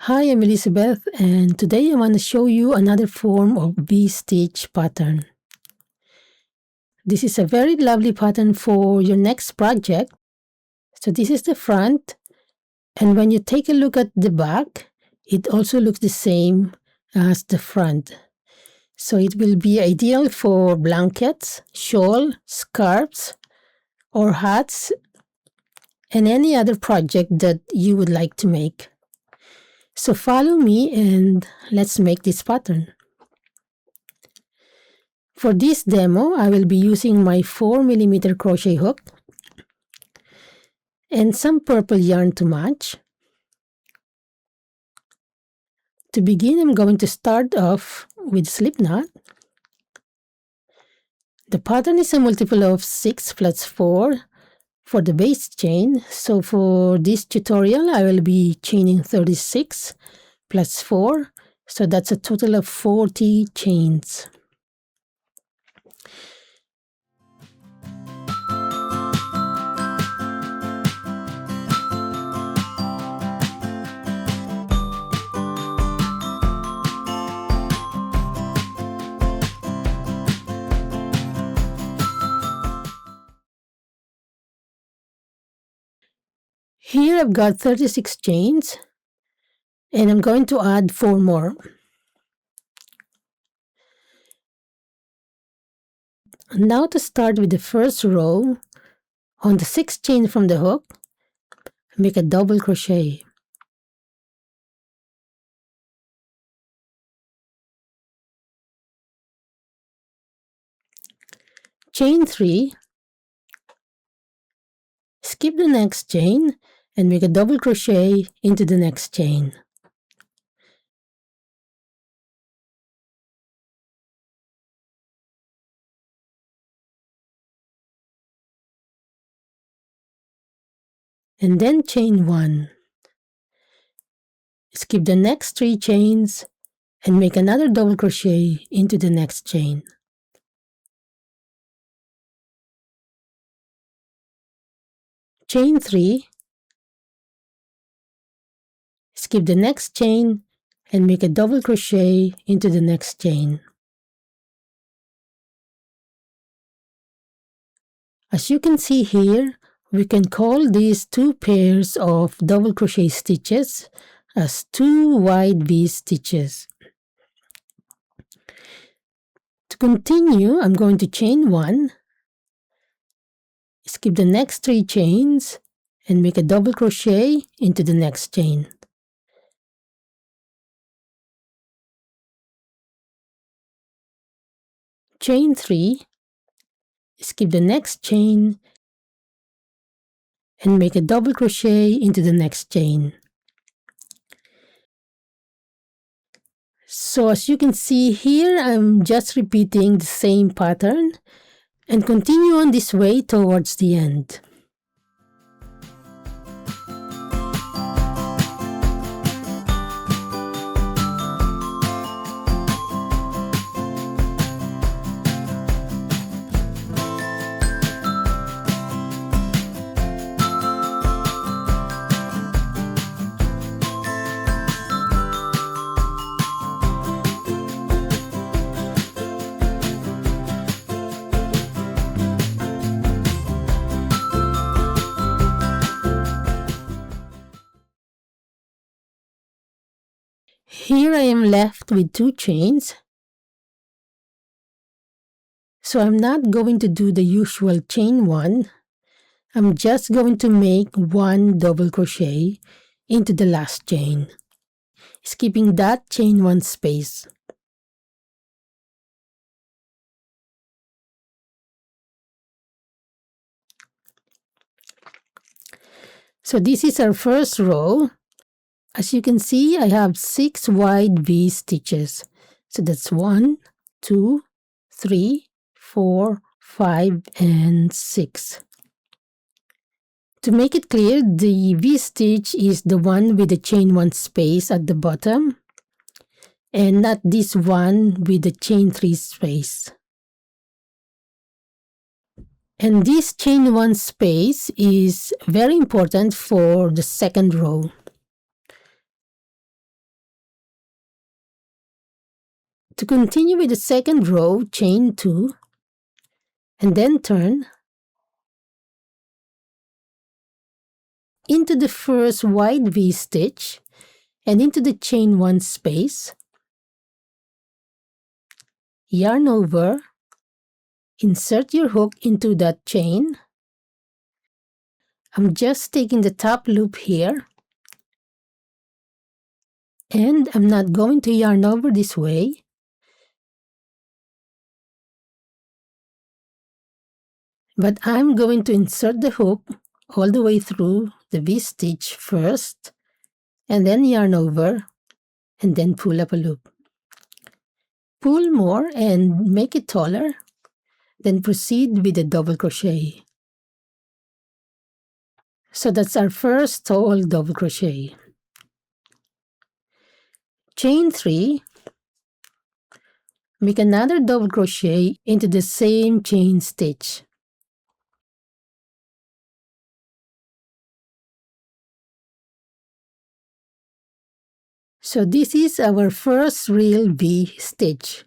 Hi, I'm Elizabeth, and today I want to show you another form of V-stitch pattern. This is a very lovely pattern for your next project. So this is the front, and when you take a look at the back, it also looks the same as the front. So it will be ideal for blankets, shawl, scarves, or hats, and any other project that you would like to make. So follow me and let's make this pattern. For this demo, I will be using my 4mm crochet hook and some purple yarn to match. To begin, I'm going to start off with slip knot. The pattern is a multiple of 6 plus 4 for the base chain. So for this tutorial, I will be chaining 36 plus 4. So that's a total of 40 chains. Here I've got 36 chains, and I'm going to add 4 more. Now to start with the first row, on the 6th chain from the hook, make a double crochet. Chain 3, skip the next chain and make a double crochet into the next chain. And then chain 1. Skip the next 3 chains and make another double crochet into the next chain. Chain 3, skip the next chain and make a double crochet into the next chain. As you can see here, we can call these 2 pairs of double crochet stitches as 2 wide V stitches. To continue, I'm going to chain 1, skip the next 3 chains and make a double crochet into the next chain. Chain 3, skip the next chain and make a double crochet into the next chain. So as you can see here, I'm just repeating the same pattern and continue on this way towards the end. Here I am left with 2 chains. So I'm not going to do the usual chain 1. I'm just going to make 1 double crochet into the last chain, skipping that chain 1 space. So this is our first row. As you can see, I have 6 wide V stitches. So that's 1, 2, 3, 4, 5, and 6. To make it clear, the V stitch is the one with the chain 1 space at the bottom, and not this one with the chain 3 space. And this chain 1 space is very important for the second row. To continue with the second row, chain 2 and then turn into the first wide V-stitch and into the chain 1 space, yarn over, insert your hook into that chain. I'm just taking the top loop here, and I'm not going to yarn over this way. But I'm going to insert the hook all the way through the V-stitch first, and then yarn over, and then pull up a loop. Pull more and make it taller, then proceed with a double crochet. So that's our first tall double crochet. Chain 3, make another double crochet into the same chain stitch. So this is our first real V stitch,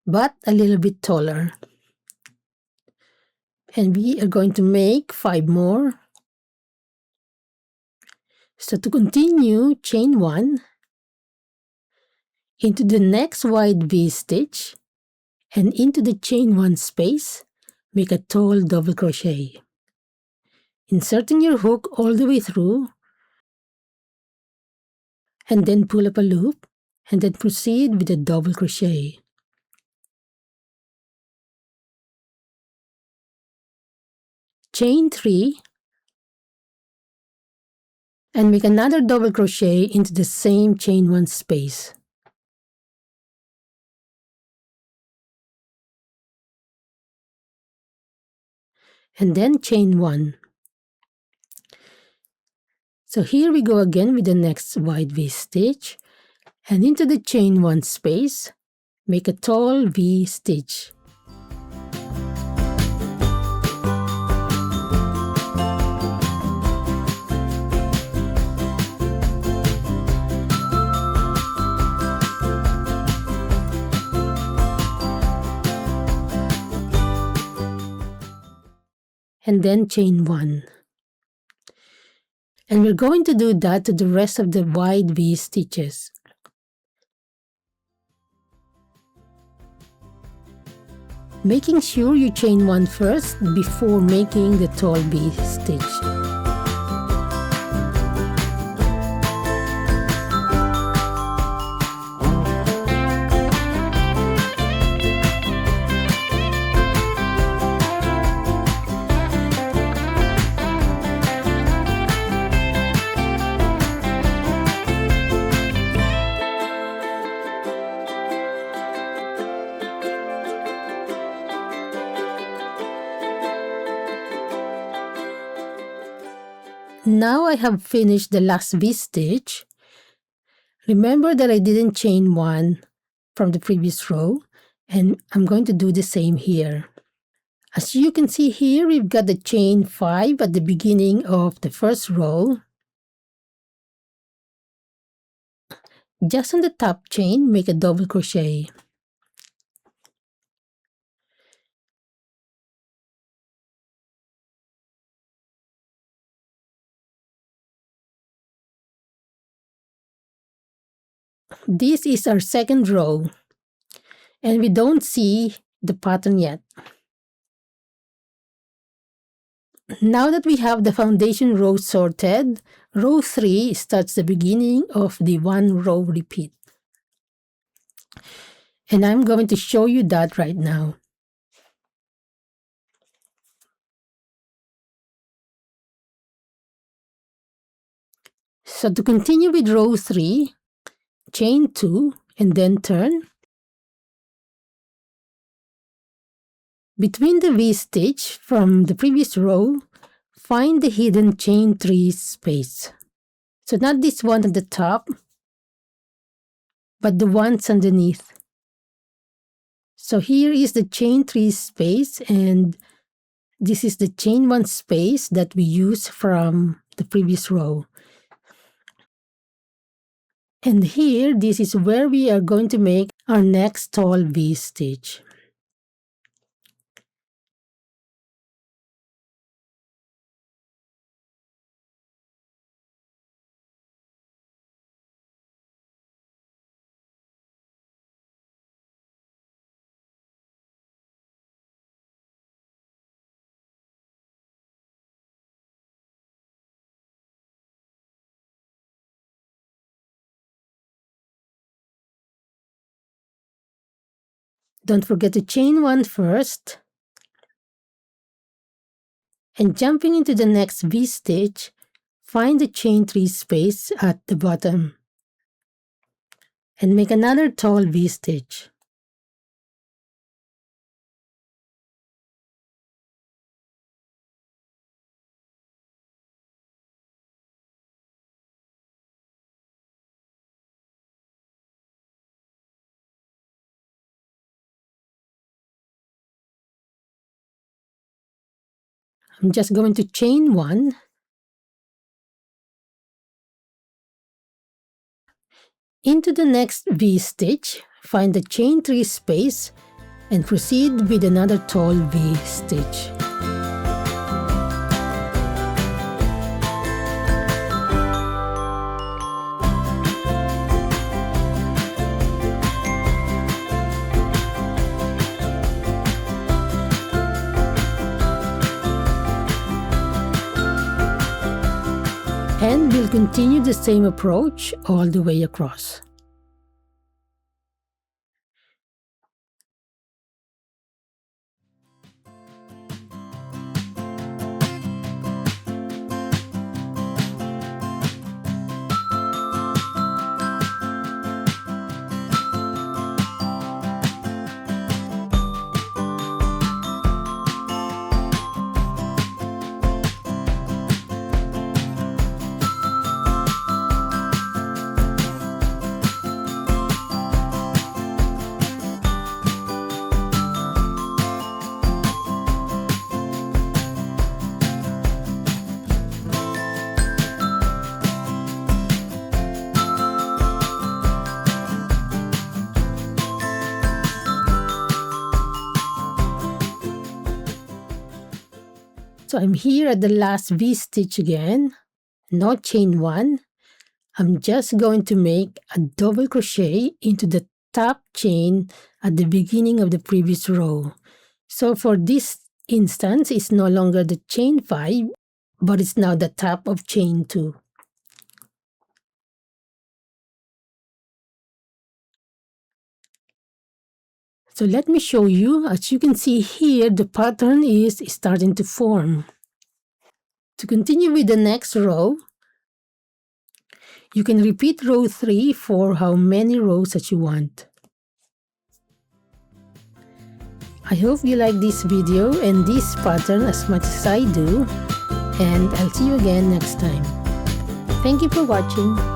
but a little bit taller. And we are going to make 5 more. So to continue, chain 1 into the next wide V stitch and into the chain 1 space, make a tall double crochet. Inserting your hook all the way through, and then pull up a loop, and then proceed with a double crochet. Chain 3 and make another double crochet into the same chain 1 space. And then chain 1. So here we go again with the next wide V stitch, and into the chain 1 space, make a tall V stitch. And then chain 1. And we're going to do that to the rest of the wide V stitches. Making sure you chain 1 first before making the tall V stitch. Now I have finished the last V-stitch. Remember that I didn't chain 1 from the previous row, and I'm going to do the same here. As you can see here, we've got the chain 5 at the beginning of the first row. Just on the top chain, make a double crochet. This is our second row, and we don't see the pattern yet. Now that we have the foundation row sorted, row 3 starts the beginning of the 1 row repeat. And I'm going to show you that right now. So to continue with row 3, chain 2 and then turn. Between the V-stitch from the previous row, find the hidden chain 3 space. So not this one at the top, but the ones underneath. So here is the chain 3 space, and this is the chain 1 space that we used from the previous row. And here, this is where we are going to make our next tall V-stitch. Don't forget to chain 1 first. And jumping into the next V-stitch, find the chain 3 space at the bottom. And make another tall V-stitch. I'm just going to chain 1. Into the next V-stitch, find the chain 3 space and proceed with another tall V-stitch. And we'll continue the same approach all the way across. So I'm here at the last V-stitch again, not chain 1. I'm just going to make a double crochet into the top chain at the beginning of the previous row. So for this instance, it's no longer the chain 5, but it's now the top of chain 2. So let me show you. As you can see here, the pattern is starting to form. To continue with the next row, you can repeat row 3 for how many rows that you want. I hope you like this video and this pattern as much as I do, and I'll see you again next time. Thank you for watching.